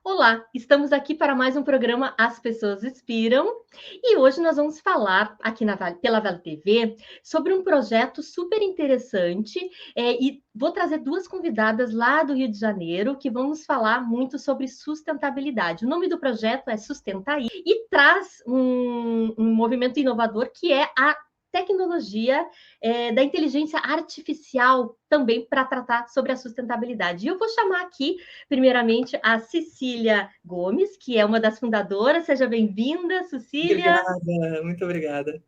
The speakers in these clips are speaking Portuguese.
Olá, estamos aqui para mais um programa As Pessoas Inspiram e hoje nós vamos falar aqui pela Vale TV sobre um projeto super interessante e vou trazer duas convidadas lá do Rio de Janeiro que vamos falar muito sobre sustentabilidade. O nome do projeto é Sustentaí e traz um movimento inovador que é a tecnologia da inteligência artificial também para tratar sobre a sustentabilidade. E eu vou chamar aqui primeiramente, a Cecília Gomes, que é uma das fundadoras. Seja bem-vinda, Cecília. Obrigada, muito obrigada.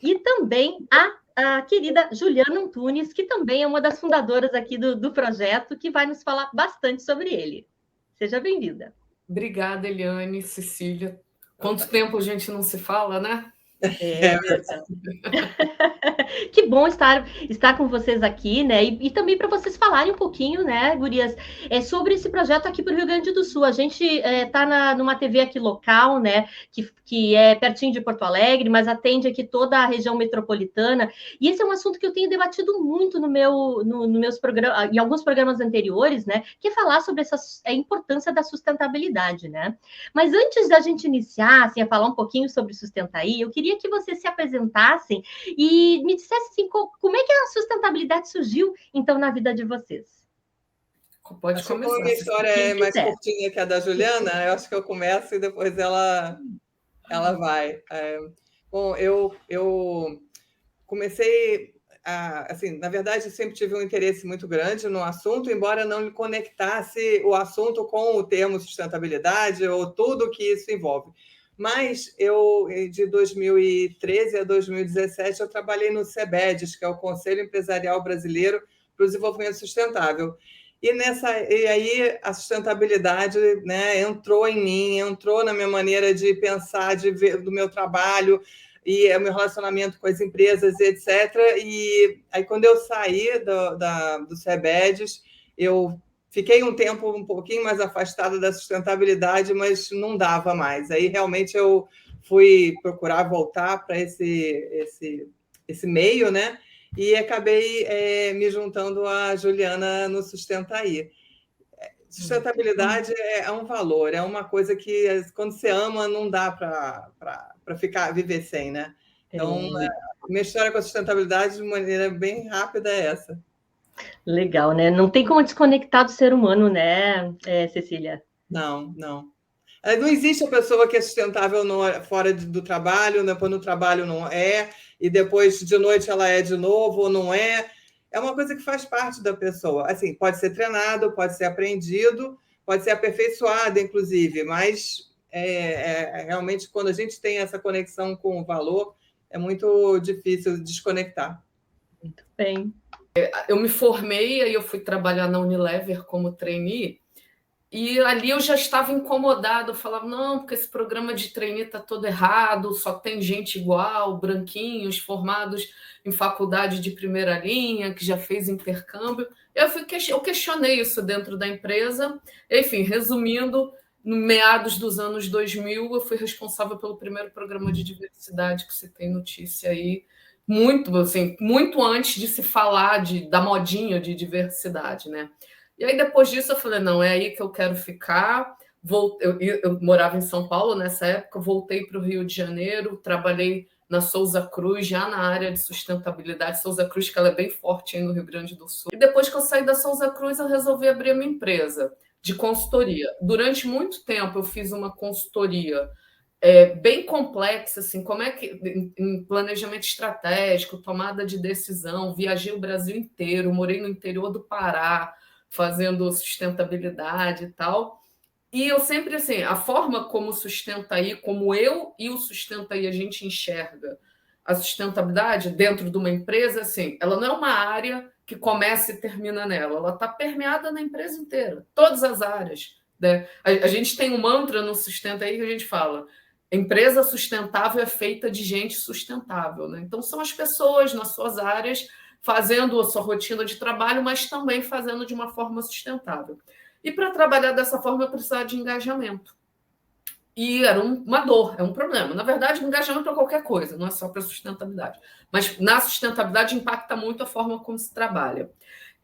E também a querida Juliana Antunes, que também é uma das fundadoras aqui do projeto, que vai nos falar bastante sobre ele. Seja bem-vinda. Obrigada, Eliane, Cecília. Quanto tempo a gente não se fala, né? É verdade. Que bom estar com vocês aqui, né? E também para vocês falarem um pouquinho, né, gurias, sobre esse projeto aqui para o Rio Grande do Sul. A gente está numa TV aqui local, né, que é pertinho de Porto Alegre, mas atende aqui toda a região metropolitana. E esse é um assunto que eu tenho debatido muito no meus programas, em alguns programas anteriores, né, que é falar sobre a importância da sustentabilidade, né? Mas antes da gente iniciar, assim, a falar um pouquinho sobre Sustentaí, eu queria que vocês se apresentassem e me dissesse assim, como é que a sustentabilidade surgiu, então, na vida de vocês? Pode acho começar. Como a minha história é mais curtinha que a da Juliana, eu acho que eu começo e depois ela vai. Bom, eu comecei assim, na verdade, eu sempre tive um interesse muito grande no assunto, embora não me conectasse o assunto com o termo sustentabilidade ou tudo que isso envolve. Mas de 2013 a 2017, eu trabalhei no CEBEDES, que é o Conselho Empresarial Brasileiro para o Desenvolvimento Sustentável. E aí a sustentabilidade, né, entrou em mim, entrou na minha maneira de pensar, de ver do meu trabalho e o meu relacionamento com as empresas, etc. E aí, quando eu saí do CEBEDES, eu fiquei um tempo um pouquinho mais afastada da sustentabilidade, mas não dava mais. Aí, realmente, eu fui procurar voltar para esse meio, né? E acabei me juntando a Juliana no Sustentaí. Sustentabilidade é um valor, é uma coisa que, quando você ama, não dá para viver sem, né? Então, minha história com a sustentabilidade, de maneira bem rápida, é essa. Legal, né? Não tem como desconectar do ser humano, né, Cecília? Não. Não existe a pessoa que é sustentável fora do trabalho, depois no trabalho não é, e depois de noite ela é de novo ou não é. É uma coisa que faz parte da pessoa. Assim, pode ser treinado, pode ser aprendido, pode ser aperfeiçoado, inclusive, mas realmente, quando a gente tem essa conexão com o valor, é muito difícil desconectar. Muito bem. Eu me formei, aí eu fui trabalhar na Unilever como trainee, e ali eu já estava incomodada. Eu falava, não, porque esse programa de trainee está todo errado, só tem gente igual, branquinhos, formados em faculdade de primeira linha, que já fez intercâmbio. Eu questionei isso dentro da empresa. Enfim, resumindo, no meados dos anos 2000, eu fui responsável pelo primeiro programa de diversidade que você tem notícia aí, muito antes de se falar da modinha de diversidade, né? E aí, depois disso, eu falei, não, é aí que eu quero ficar. Eu morava em São Paulo nessa época, voltei para o Rio de Janeiro, trabalhei na Souza Cruz, já na área de sustentabilidade. Souza Cruz, que ela é bem forte aí no Rio Grande do Sul. E depois que eu saí da Souza Cruz, eu resolvi abrir a minha empresa de consultoria. Durante muito tempo, eu fiz uma consultoria bem complexa, assim, como é que em planejamento estratégico, tomada de decisão, viajei o Brasil inteiro, morei no interior do Pará, fazendo sustentabilidade e tal. E eu sempre, assim, a forma como Sustentaí, como eu e o Sustentaí a gente enxerga a sustentabilidade dentro de uma empresa, assim, ela não é uma área que começa e termina nela, ela está permeada na empresa inteira, todas as áreas, né? A gente tem um mantra no Sustentaí que a gente fala: empresa sustentável é feita de gente sustentável, né? Então, são as pessoas nas suas áreas fazendo a sua rotina de trabalho, mas também fazendo de uma forma sustentável. E para trabalhar dessa forma, eu precisava de engajamento. E era uma dor, é um problema. Na verdade, engajamento para qualquer coisa, não é só para sustentabilidade. Mas na sustentabilidade impacta muito a forma como se trabalha.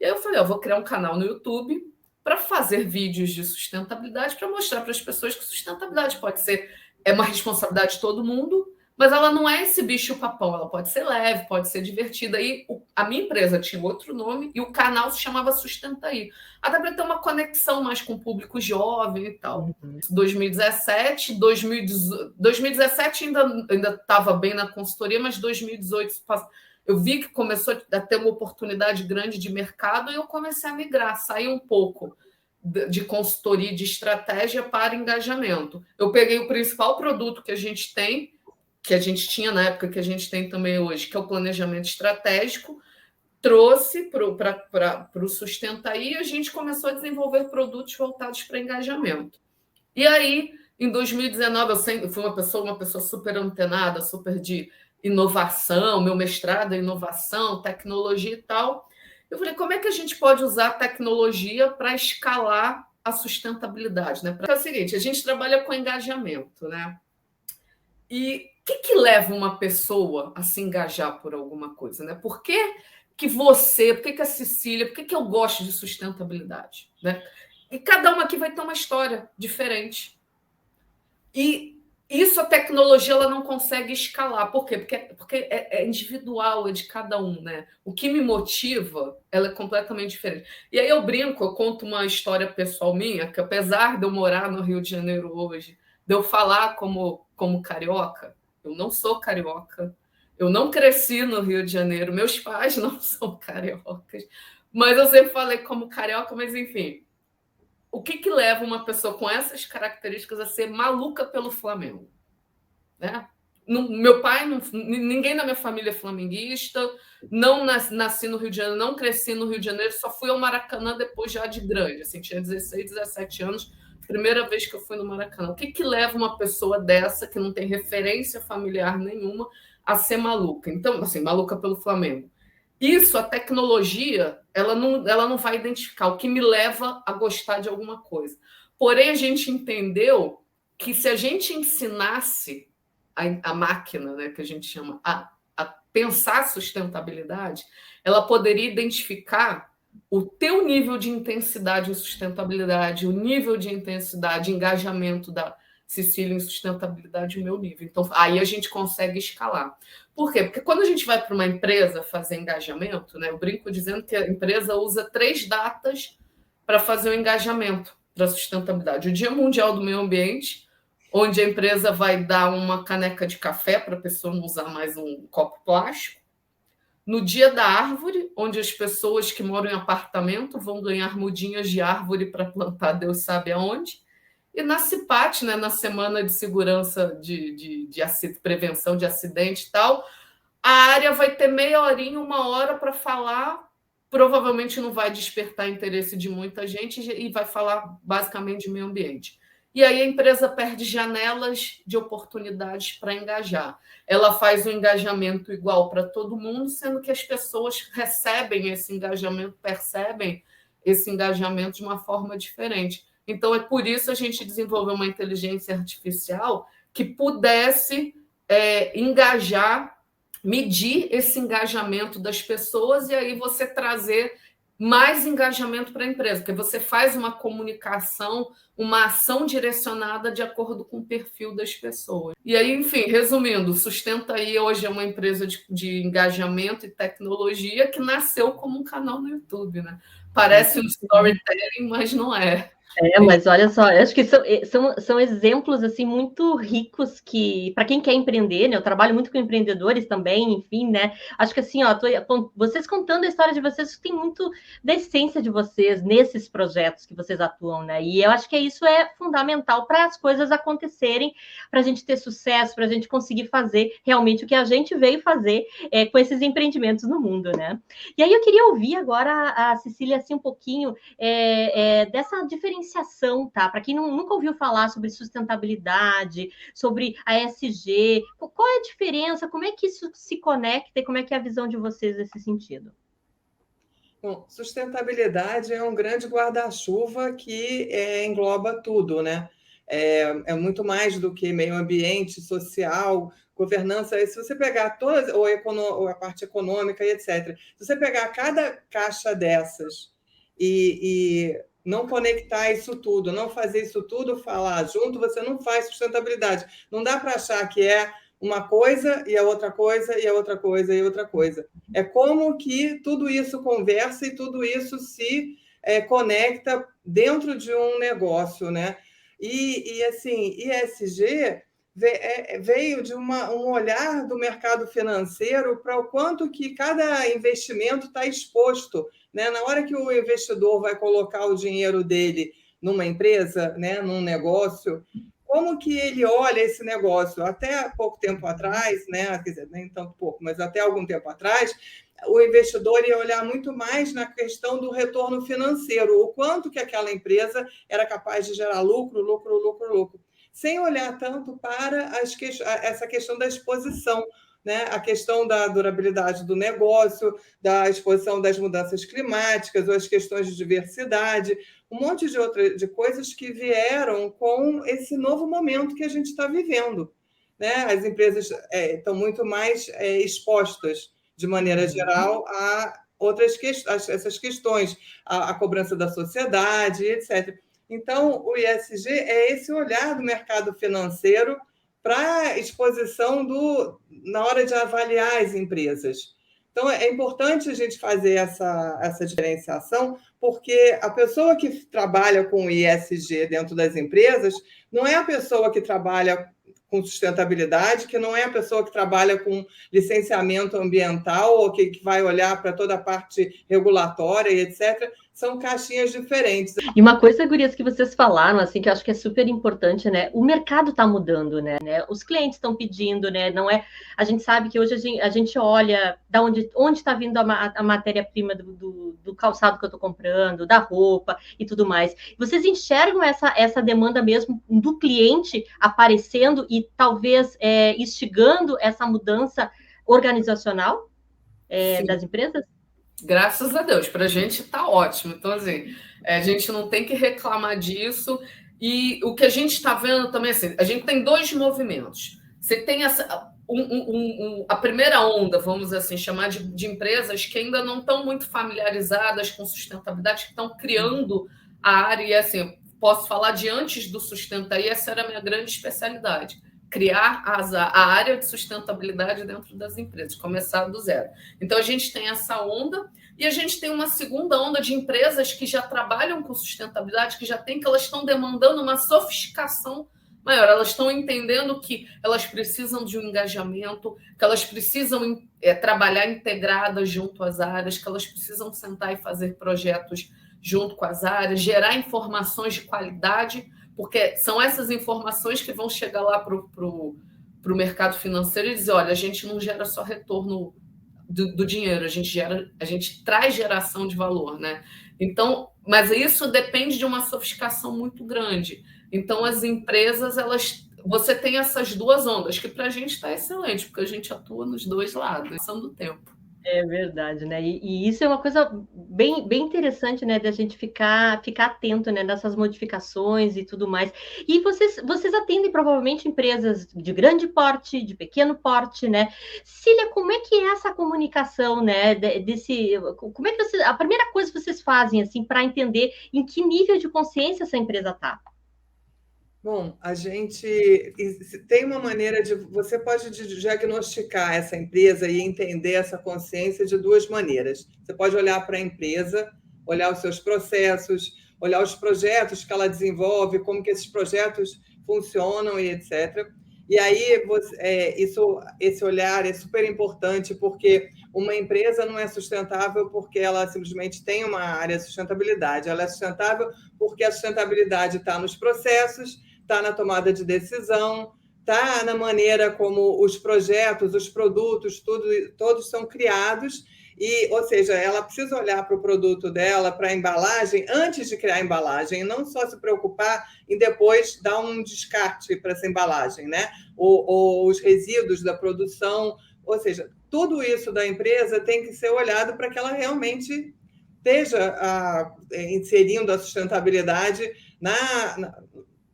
E aí eu falei, eu vou criar um canal no YouTube para fazer vídeos de sustentabilidade, para mostrar para as pessoas que sustentabilidade pode ser uma responsabilidade de todo mundo, mas ela não é esse bicho-papão, ela pode ser leve, pode ser divertida. E a minha empresa tinha outro nome e o canal se chamava Sustentaí. Até para ter uma conexão mais com o público jovem e tal. 2017 ainda estava bem na consultoria, mas 2018 eu vi que começou a ter uma oportunidade grande de mercado e eu comecei a migrar, sair um pouco de consultoria de estratégia para engajamento. Eu peguei o principal produto que a gente tem, que a gente tinha na época, que a gente tem também hoje, que é o planejamento estratégico, trouxe para o Sustentaí e a gente começou a desenvolver produtos voltados para engajamento. E aí, em 2019, eu sempre fui uma pessoa super antenada, super de inovação, meu mestrado é inovação, tecnologia e tal. Eu falei, como é que a gente pode usar a tecnologia para escalar a sustentabilidade? Né? É o seguinte, a gente trabalha com engajamento, né? E o que leva uma pessoa a se engajar por alguma coisa? Né? Por que a Cecília, por que eu gosto de sustentabilidade? Né? E cada uma aqui vai ter uma história diferente. E isso a tecnologia ela não consegue escalar. Por quê? Porque é individual, é de cada um. Né? O que me motiva ela é completamente diferente. E aí eu brinco, eu conto uma história pessoal minha, que apesar de eu morar no Rio de Janeiro hoje, de eu falar como carioca, eu não sou carioca, eu não cresci no Rio de Janeiro, meus pais não são cariocas, mas eu sempre falei como carioca, mas enfim, o que leva uma pessoa com essas características a ser maluca pelo Flamengo? Né? Meu pai, ninguém na minha família é flamenguista, não nasci no Rio de Janeiro, não cresci no Rio de Janeiro, só fui ao Maracanã depois já de grande, assim, tinha 16, 17 anos, primeira vez que eu fui no Maracanã. O que leva uma pessoa dessa, que não tem referência familiar nenhuma, a ser maluca? Então, assim, maluca pelo Flamengo. Isso, a tecnologia, ela não vai identificar. O que me leva a gostar de alguma coisa. Porém, a gente entendeu que se a gente ensinasse a máquina, né, que a gente chama, a pensar sustentabilidade, ela poderia identificar o teu nível de intensidade em sustentabilidade, o nível de intensidade, engajamento da Cecília em sustentabilidade, o meu nível. Então, aí a gente consegue escalar. Por quê? Porque quando a gente vai para uma empresa fazer engajamento, né, eu brinco dizendo que a empresa usa 3 datas para fazer o engajamento para a sustentabilidade. O Dia Mundial do Meio Ambiente, onde a empresa vai dar uma caneca de café para a pessoa não usar mais um copo plástico. No Dia da Árvore, onde as pessoas que moram em apartamento vão ganhar mudinhas de árvore para plantar Deus sabe aonde. E na CIPAT, né, na Semana de Segurança de Prevenção de Acidente e tal, a área vai ter meia horinha, 1 hora para falar, provavelmente não vai despertar interesse de muita gente e vai falar basicamente de meio ambiente. E aí a empresa perde janelas de oportunidades para engajar. Ela faz um engajamento igual para todo mundo, sendo que as pessoas recebem esse engajamento, percebem esse engajamento de uma forma diferente. Então, é por isso a gente desenvolveu uma inteligência artificial que pudesse engajar, medir esse engajamento das pessoas e aí você trazer mais engajamento para a empresa, porque você faz uma comunicação, uma ação direcionada de acordo com o perfil das pessoas. E aí, enfim, resumindo, Sustentaí hoje é uma empresa de engajamento e tecnologia que nasceu como um canal no YouTube, né? Parece um storytelling, mas não é. Mas olha só, eu acho que são exemplos assim muito ricos que, para quem quer empreender, né? Eu trabalho muito com empreendedores também, enfim, né? Acho que assim, ó, vocês contando a história de vocês, tem muito da essência de vocês nesses projetos que vocês atuam, né? E eu acho que isso é fundamental para as coisas acontecerem, para a gente ter sucesso, para a gente conseguir fazer realmente o que a gente veio fazer com esses empreendimentos no mundo, né? E aí eu queria ouvir agora a Cecília assim um pouquinho dessa diferenciação, tá? Para quem nunca ouviu falar sobre sustentabilidade, sobre a ESG, qual é a diferença? Como é que isso se conecta e como é que é a visão de vocês nesse sentido? Bom, sustentabilidade é um grande guarda-chuva que engloba tudo, né? É muito mais do que meio ambiente, social, governança. Se você pegar todas, ou a parte econômica e etc., se você pegar cada caixa dessas e não conectar isso tudo, não fazer isso tudo falar junto, você não faz sustentabilidade. Não dá para achar que é uma coisa e a outra coisa e a outra coisa e outra coisa. É como que tudo isso conversa e tudo isso se conecta dentro de um negócio, né? E assim, ESG veio de um olhar do mercado financeiro para o quanto que cada investimento está exposto, né? Na hora que o investidor vai colocar o dinheiro dele numa empresa, né, num negócio, como que ele olha esse negócio? Até pouco tempo atrás, né, quer dizer, nem tanto pouco, mas até algum tempo atrás, o investidor ia olhar muito mais na questão do retorno financeiro, o quanto que aquela empresa era capaz de gerar lucro, sem olhar tanto para essa questão da exposição, né? A questão da durabilidade do negócio, da exposição das mudanças climáticas, ou as questões de diversidade, um monte de coisas que vieram com esse novo momento que a gente está vivendo, né? As empresas estão muito mais expostas, de maneira geral, a essas questões, a cobrança da sociedade, etc. Então, o ESG é esse olhar do mercado financeiro para a exposição na hora de avaliar as empresas. Então, é importante a gente fazer essa diferenciação, porque a pessoa que trabalha com ESG dentro das empresas não é a pessoa que trabalha com sustentabilidade, que não é a pessoa que trabalha com licenciamento ambiental ou que vai olhar para toda a parte regulatória e etc. São caixinhas diferentes. E uma coisa, gurias, que vocês falaram, assim, que eu acho que é super importante, né? O mercado está mudando, né? Os clientes estão pedindo, né? Não é... A gente sabe que hoje a gente olha da onde está vindo a matéria-prima do calçado que eu estou comprando, da roupa e tudo mais. Vocês enxergam essa demanda mesmo do cliente aparecendo e talvez instigando essa mudança organizacional das empresas? Graças a Deus, para a gente está ótimo. Então, assim, a gente não tem que reclamar disso. E o que a gente está vendo também, assim, a gente tem dois movimentos. Você tem a primeira onda, vamos assim chamar de empresas que ainda não estão muito familiarizadas com sustentabilidade, que estão criando a área. E assim, posso falar de antes do Sustenta, e essa era a minha grande especialidade. Criar a área de sustentabilidade dentro das empresas, começar do zero. Então, a gente tem essa onda e a gente tem uma segunda onda de empresas que já trabalham com sustentabilidade, que elas estão demandando uma sofisticação maior. Elas estão entendendo que elas precisam de um engajamento, que elas precisam trabalhar integradas junto às áreas, que elas precisam sentar e fazer projetos junto com as áreas, gerar informações de qualidade, porque são essas informações que vão chegar lá para o mercado financeiro e dizer, olha, a gente não gera só retorno do dinheiro, a gente traz geração de valor, né? Então, mas isso depende de uma sofisticação muito grande. Então, as empresas, você tem essas duas ondas, que para a gente está excelente, porque a gente atua nos dois lados, são do tempo. É verdade, né? E isso é uma coisa bem interessante, né? Da gente ficar atento, né? Nessas modificações e tudo mais. E vocês atendem provavelmente empresas de grande porte, de pequeno porte, né? Cília, como é que é essa comunicação, né? Como é que a primeira coisa que vocês fazem, assim, para entender em que nível de consciência essa empresa está? Bom, a gente tem uma maneira você pode diagnosticar essa empresa e entender essa consciência de duas maneiras. Você pode olhar para a empresa, olhar os seus processos, olhar os projetos que ela desenvolve, como que esses projetos funcionam e etc. E aí, esse olhar é super importante, porque uma empresa não é sustentável porque ela simplesmente tem uma área de sustentabilidade. Ela é sustentável porque a sustentabilidade está nos processos, está na tomada de decisão, está na maneira como os projetos, os produtos, todos são criados. Ou seja, ela precisa olhar para o produto dela, para a embalagem, antes de criar a embalagem, e não só se preocupar em depois dar um descarte para essa embalagem, né? Ou os resíduos da produção. Ou seja, tudo isso da empresa tem que ser olhado para que ela realmente esteja inserindo a sustentabilidade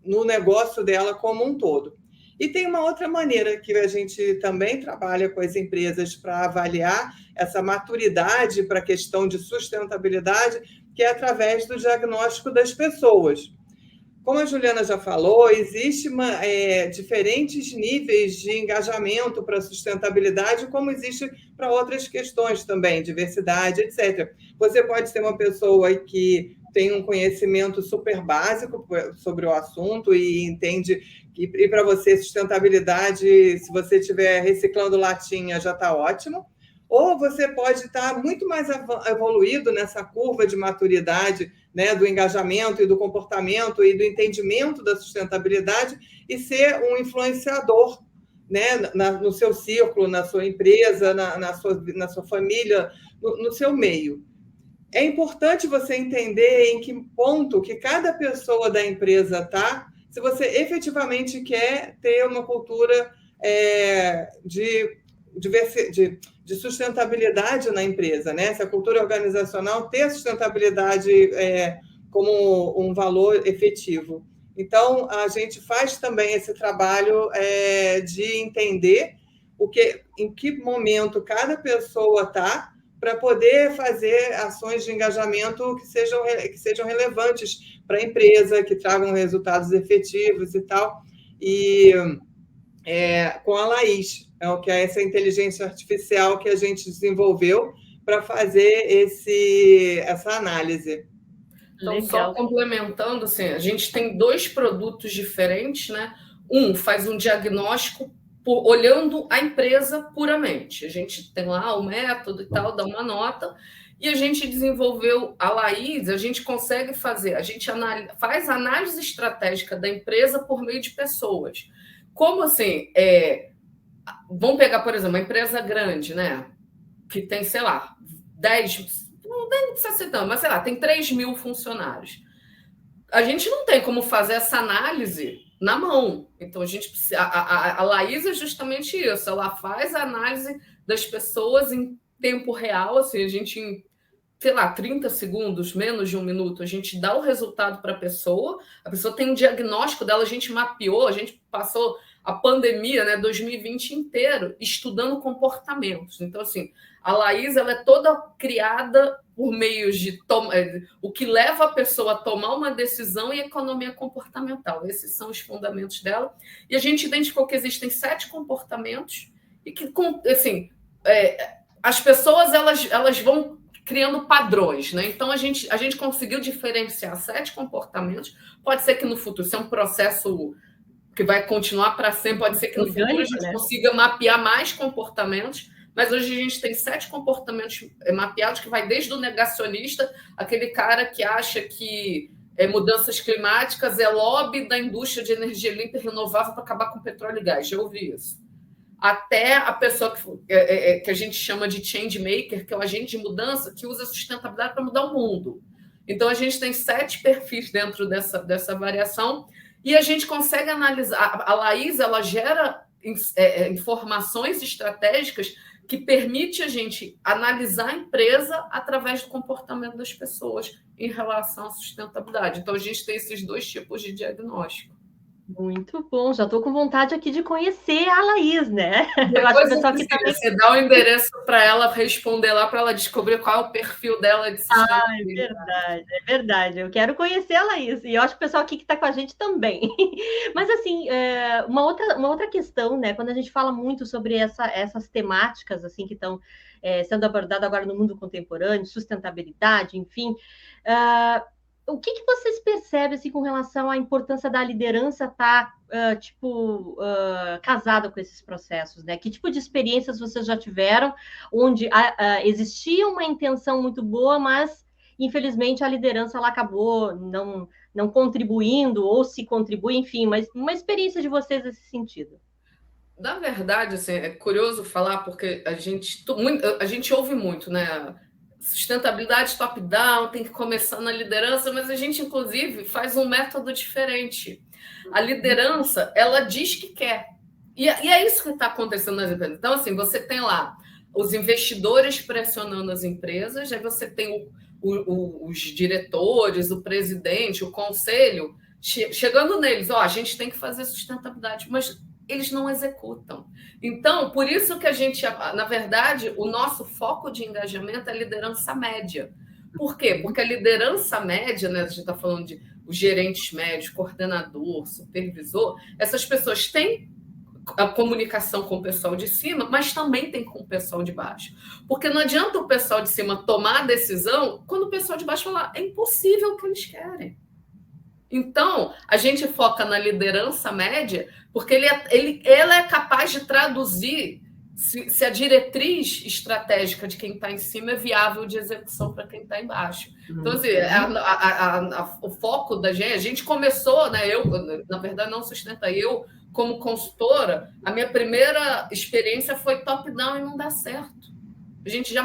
no negócio dela como um todo. E tem uma outra maneira que a gente também trabalha com as empresas para avaliar essa maturidade para a questão de sustentabilidade, que é através do diagnóstico das pessoas. Como a Juliana já falou, existem diferentes níveis de engajamento para a sustentabilidade, como existe para outras questões também, diversidade, etc. Você pode ser uma pessoa que tem um conhecimento super básico sobre o assunto e entende que, e para você, sustentabilidade, se você estiver reciclando latinha, já está ótimo. Ou você pode estar muito mais evoluído nessa curva de maturidade, né, do engajamento e do comportamento e do entendimento da sustentabilidade e ser um influenciador, né, no seu círculo, na sua empresa, na sua família, no seu meio. É importante você entender em que ponto que cada pessoa da empresa está, se você efetivamente quer ter uma cultura de sustentabilidade na empresa, né? Se a cultura organizacional ter a sustentabilidade como um valor efetivo. Então, a gente faz também esse trabalho de entender em que momento cada pessoa está para poder fazer ações de engajamento que sejam relevantes para a empresa, que tragam resultados efetivos e tal. E com a Laís, que é essa inteligência artificial que a gente desenvolveu para fazer essa análise. Então, só complementando, assim, a gente tem 2 produtos diferentes, né? Um faz um diagnóstico olhando a empresa puramente. A gente tem lá o método e tal, dá uma nota, e a gente desenvolveu a Laís, a gente consegue fazer, a gente faz análise estratégica da empresa por meio de pessoas. Como assim? Vamos pegar, por exemplo, uma empresa grande, né? Que tem, sei lá, 10, não precisa ser tanto, mas sei lá, tem 3.000 funcionários. A gente não tem como fazer essa análise na mão. Então, a gente precisa. A Laís é justamente isso, ela faz a análise das pessoas em tempo real, assim, a gente, em, sei lá, 30 segundos, menos de 1 minuto, a gente dá o resultado para a pessoa tem um diagnóstico dela, a gente mapeou, a gente passou a pandemia, né, 2020 inteiro, estudando comportamentos. Então, assim, a Laís, ela é toda criada por meios de o que leva a pessoa a tomar uma decisão e economia comportamental. Esses são os fundamentos dela. E a gente identificou que existem 7 comportamentos e que, assim, as pessoas elas vão criando padrões, né? Então, a gente conseguiu diferenciar 7 comportamentos. Pode ser que no futuro, isso é um processo que vai continuar para sempre, pode ser que no futuro a gente consiga mapear mais comportamentos, mas hoje a gente tem 7 comportamentos mapeados, que vai desde o negacionista, aquele cara que acha que mudanças climáticas é lobby da indústria de energia limpa e renovável para acabar com petróleo e gás, já ouvi isso. Até a pessoa que a gente chama de change maker, que é o agente de mudança, que usa a sustentabilidade para mudar o mundo. Então, a gente tem 7 perfis dentro dessa variação e a gente consegue analisar. A Laís, ela gera informações estratégicas que permite a gente analisar a empresa através do comportamento das pessoas em relação à sustentabilidade. Então, a gente tem esses 2 tipos de diagnóstico. Muito bom, já estou com vontade aqui de conhecer a Laís, né? Eu acho que o pessoal que também... Você dá o endereço para ela responder lá, para ela descobrir qual é o perfil dela de sustentabilidade. É verdade. Eu quero conhecer a Laís, e eu acho que o pessoal aqui que está com a gente também. Mas, assim, uma outra questão, né? Quando a gente fala muito sobre essas temáticas, assim, que estão sendo abordadas agora no mundo contemporâneo, sustentabilidade, enfim... O que vocês percebem assim, com relação à importância da liderança estar casada com esses processos, né? Que tipo de experiências vocês já tiveram onde existia uma intenção muito boa, mas infelizmente a liderança ela acabou não contribuindo ou se contribui, enfim, mas uma experiência de vocês nesse sentido. Na verdade, assim, é curioso falar porque a gente ouve muito, né? Sustentabilidade top-down, tem que começar na liderança, mas a gente, inclusive, faz um método diferente. A liderança, ela diz que quer. E é isso que está acontecendo nas empresas. Então, assim, você tem lá os investidores pressionando as empresas, aí você tem os diretores, o presidente, o conselho, chegando neles, a gente tem que fazer sustentabilidade, mas eles não executam. Então, por isso que a gente, na verdade, o nosso foco de engajamento é liderança média, Por quê? Porque a liderança média, né, a gente está falando de os gerentes médios, coordenador, supervisor, essas pessoas têm a comunicação com o pessoal de cima, mas também tem com o pessoal de baixo. Porque não adianta o pessoal de cima tomar a decisão quando o pessoal de baixo falar, é impossível o que eles querem. Então, a gente foca na liderança média, porque ela é capaz de traduzir se a diretriz estratégica de quem está em cima é viável de execução para quem está embaixo. Então, assim, o foco da gente, a gente começou, né? Eu, na verdade, não sustenta eu, como consultora, a minha primeira experiência foi top-down e não dá certo. A gente já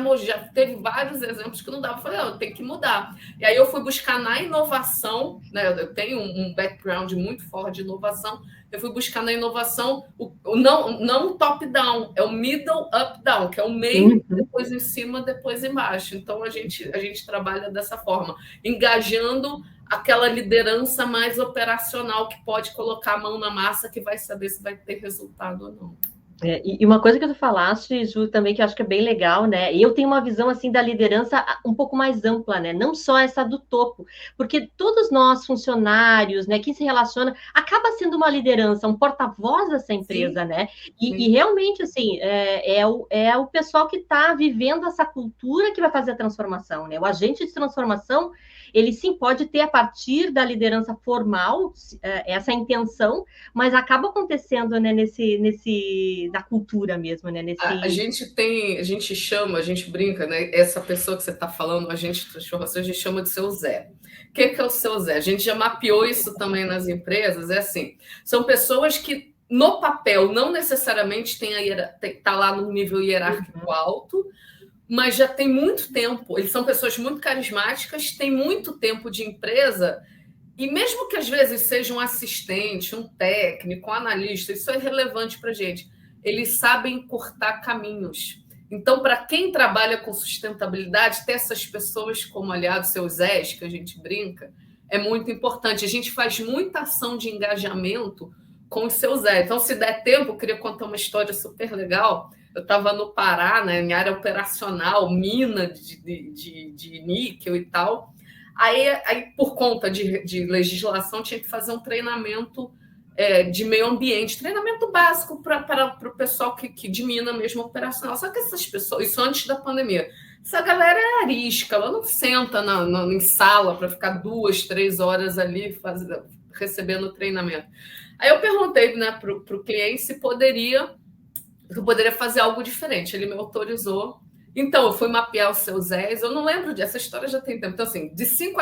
teve vários exemplos que não dava. Eu falei, eu tenho que mudar. E aí eu fui buscar na inovação, né? Eu tenho um background muito forte de inovação. Eu fui buscar na inovação não o top-down, é o middle up-down, que é o meio, depois em cima, depois embaixo. Então a gente trabalha dessa forma, engajando aquela liderança mais operacional que pode colocar a mão na massa, que vai saber se vai ter resultado ou não. E uma coisa que tu falaste, Ju, também que eu acho que é bem legal, né? E eu tenho uma visão assim da liderança um pouco mais ampla, né? Não só essa do topo, porque todos nós funcionários, né? Quem se relaciona acaba sendo uma liderança, um porta-voz dessa empresa, sim, né? E realmente assim é o pessoal que está vivendo essa cultura que vai fazer a transformação, né? O agente de transformação, ele sim pode ter a partir da liderança formal essa intenção, mas acaba acontecendo, né? Da cultura mesmo, né? A gente brinca, né? Essa pessoa que você está falando, a gente chama de seu Zé. O que é o seu Zé? A gente já mapeou isso também nas empresas, é assim, são pessoas que no papel não necessariamente tá lá no nível hierárquico alto, mas já tem muito tempo, eles são pessoas muito carismáticas, têm muito tempo de empresa. E mesmo que às vezes seja um assistente, um técnico, um analista, isso é relevante para a gente. Eles sabem cortar caminhos. Então, para quem trabalha com sustentabilidade, ter essas pessoas como aliados, seus Zés, que a gente brinca, é muito importante. A gente faz muita ação de engajamento com os seus Zés. Então, se der tempo, eu queria contar uma história super legal. Eu estava no Pará, né, em área operacional, mina de níquel e tal. Aí, por conta de legislação, tinha que fazer um treinamento de meio ambiente, treinamento básico para o pessoal que de mina mesmo operacional. Só que essas pessoas, isso antes da pandemia, essa galera é arisca, ela não senta em sala para ficar 2, 3 horas ali recebendo treinamento. Aí eu perguntei, né, para o cliente se eu poderia fazer algo diferente. Ele me autorizou. Então, eu fui mapear os seus Zés. Eu não lembro dessa história, já tem tempo. Então, assim, de 5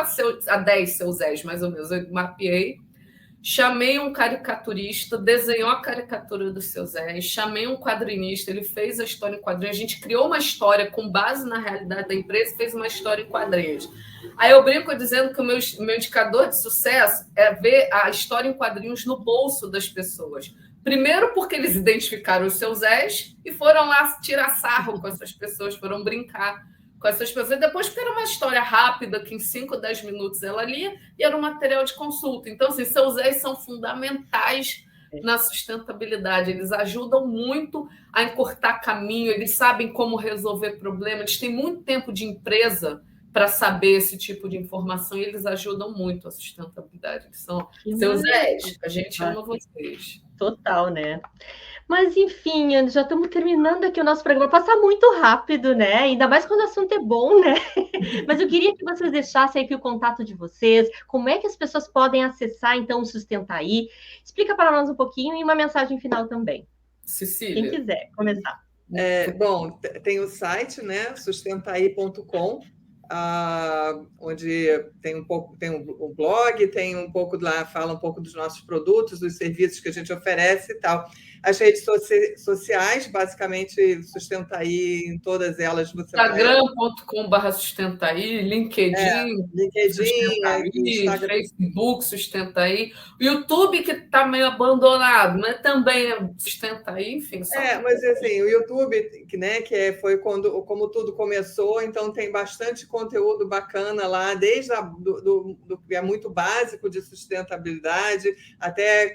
a 10 seus Zés, mais ou menos, eu mapeei. Chamei um caricaturista, desenhou a caricatura dos seus Zés. Chamei um quadrinista, ele fez a história em quadrinhos. A gente criou uma história com base na realidade da empresa, fez uma história em quadrinhos. Aí eu brinco dizendo que o meu indicador de sucesso é ver a história em quadrinhos no bolso das pessoas. Primeiro porque eles identificaram os seus Zés e foram lá tirar sarro com essas pessoas, foram brincar com essas pessoas. E depois porque era uma história rápida, que em 5, 10 minutos ela lia, e era um material de consulta. Então, assim, seus Zés são fundamentais na sustentabilidade. Eles ajudam muito a encurtar caminho, eles sabem como resolver problemas, eles têm muito tempo de empresa para saber esse tipo de informação e eles ajudam muito a sustentabilidade. Eles são seus Zés, a gente ama vocês. Total, né? Mas, enfim, já estamos terminando aqui o nosso programa. Passa muito rápido, né? Ainda mais quando o assunto é bom, né? Mas eu queria que vocês deixassem aqui o contato de vocês, como é que as pessoas podem acessar, então, o Sustentaí. Explica para nós um pouquinho e uma mensagem final também. Cecília. Quem quiser começar. Bom, tem o site, né? Sustentaí.com. Onde tem um blog, tem um pouco lá, fala um pouco dos nossos produtos, dos serviços que a gente oferece e tal. As redes sociais, basicamente, Sustentaí, em todas elas. Instagram.com/Sustentaí, LinkedIn, Instagram, Facebook, Sustentaí. O YouTube, que está meio abandonado, mas também é Sustentaí, enfim. Mas assim, o YouTube, né, foi como tudo começou, então tem bastante conteúdo bacana lá, desde do que é muito básico de sustentabilidade, até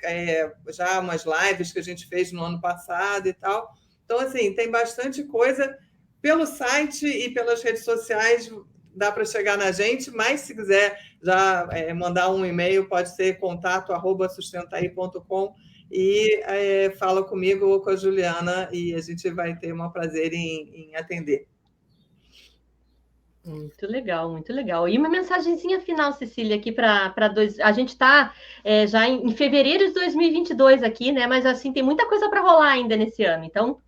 já umas lives que a gente fez no ano passado e tal. Então, assim, tem bastante coisa pelo site e pelas redes sociais. dá para chegar na gente, mas se quiser já mandar um e-mail, pode ser contato@sustentaí.com e fala comigo ou com a Juliana e a gente vai ter um prazer em atender. Muito legal, muito legal. E uma mensagenzinha final, Cecília, aqui para dois. A gente está já em fevereiro de 2022 aqui, né? Mas assim tem muita coisa para rolar ainda nesse ano. Então,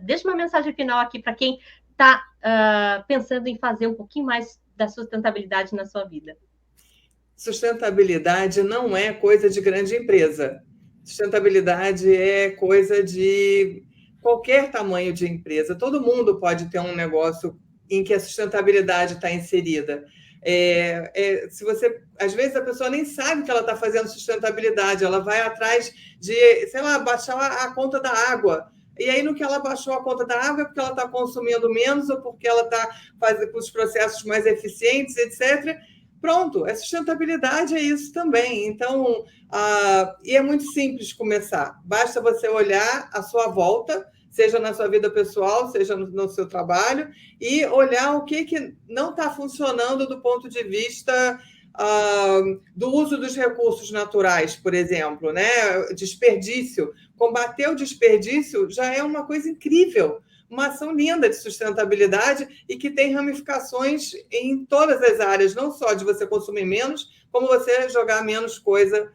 deixa uma mensagem final aqui para quem está pensando em fazer um pouquinho mais da sustentabilidade na sua vida. Sustentabilidade não é coisa de grande empresa. Sustentabilidade é coisa de qualquer tamanho de empresa. Todo mundo pode ter um negócio em que a sustentabilidade está inserida. Se você, às vezes a pessoa nem sabe que ela está fazendo sustentabilidade, ela vai atrás de, sei lá, baixar a conta da água. E aí, no que ela baixou a conta da água, é porque ela está consumindo menos ou porque ela está fazendo os processos mais eficientes, etc. Pronto, a sustentabilidade é isso também. Então, e é muito simples começar. Basta você olhar à sua volta, seja na sua vida pessoal, seja no seu trabalho, e olhar o que não está funcionando do ponto de vista do uso dos recursos naturais, por exemplo, né? Desperdício. Combater o desperdício já é uma coisa incrível, uma ação linda de sustentabilidade e que tem ramificações em todas as áreas, não só de você consumir menos, como você jogar menos coisa,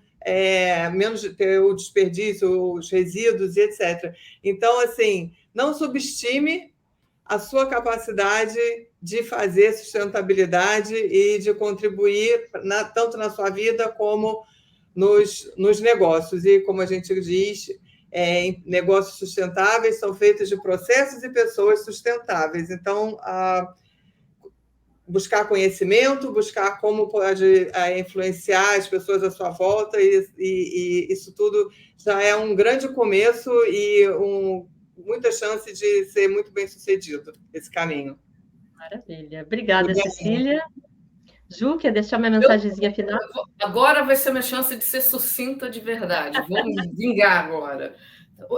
menos ter o desperdício, os resíduos e etc. Então, assim, não subestime a sua capacidade de fazer sustentabilidade e de contribuir tanto na sua vida como nos negócios. E, como a gente diz, negócios sustentáveis são feitos de processos e pessoas sustentáveis. Então, buscar conhecimento, buscar como pode influenciar as pessoas à sua volta, e isso tudo já é um grande começo e muita chance de ser muito bem sucedido esse caminho. Maravilha. Obrigada, Cecília. Ju, quer deixar minha mensagenzinha final? Agora vai ser minha chance de ser sucinta de verdade. Vou me vingar agora.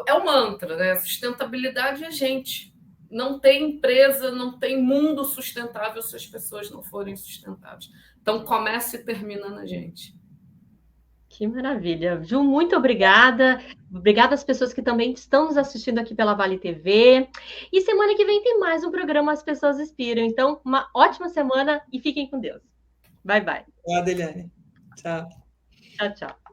É o mantra, né? Sustentabilidade é gente. Não tem empresa, não tem mundo sustentável se as pessoas não forem sustentáveis. Então, começa e termina na gente. Que maravilha. Ju, muito obrigada. Obrigada às pessoas que também estão nos assistindo aqui pela Vale TV. E semana que vem tem mais um programa As Pessoas Inspiram. Então, uma ótima semana e fiquem com Deus. Bye, bye. Obrigada, Eliane. Tchau. Tchau, tchau.